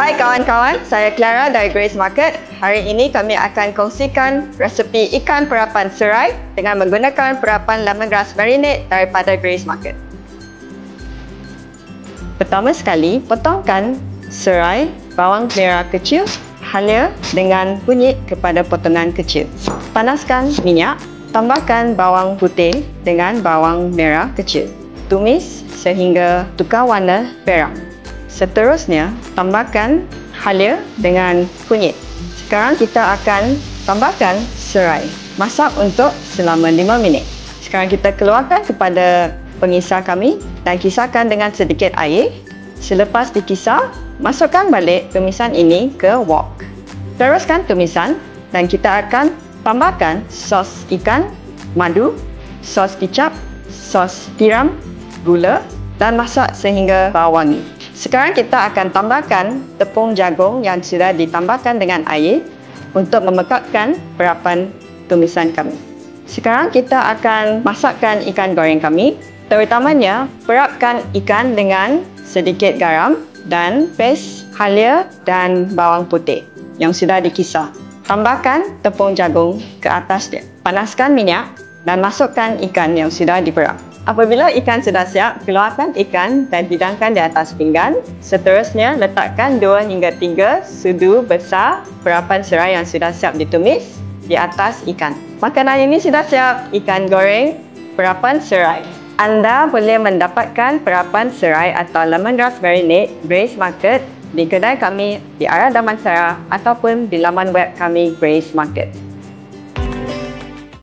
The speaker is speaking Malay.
Hai kawan-kawan, saya Clara dari Grace Market. Hari ini kami akan kongsikan resepi ikan perapan serai dengan menggunakan perapan lemongrass marinade daripada Grace Market. Pertama sekali, potongkan serai bawang merah kecil, halia dengan kunyit kepada potongan kecil. Panaskan minyak, tambahkan bawang putih dengan bawang merah kecil. Tumis sehingga tukar warna perak. Seterusnya, tambahkan halia dengan kunyit. Sekarang kita akan tambahkan serai. Masak untuk selama 5 minit. Sekarang kita keluarkan kepada pengisar kami dan kisarkan dengan sedikit air. Selepas dikisar, masukkan balik tumisan ini ke wok. Teruskan tumisan dan kita akan tambahkan sos ikan, madu, sos kicap, sos tiram, gula dan masak sehingga bau wangi. Sekarang kita akan tambahkan tepung jagung yang sudah ditambahkan dengan air untuk memekatkan perapan tumisan kami. Sekarang kita akan masakkan ikan goreng kami. Terutamanya, perapkan ikan dengan sedikit garam dan pes halia dan bawang putih yang sudah dikisar. Tambahkan tepung jagung ke atas dia. Panaskan minyak dan masukkan ikan yang sudah diperap. Apabila ikan sudah siap, keluarkan ikan dan hidangkan di atas pinggan. Seterusnya, letakkan 2 hingga 3 sudu besar perapan serai yang sudah siap ditumis di atas ikan. Makanan ini sudah siap, ikan goreng perapan serai. Anda boleh mendapatkan perapan serai atau lemongrass marinade Grace Market di kedai kami di arah Damansara ataupun di laman web kami Grace Market.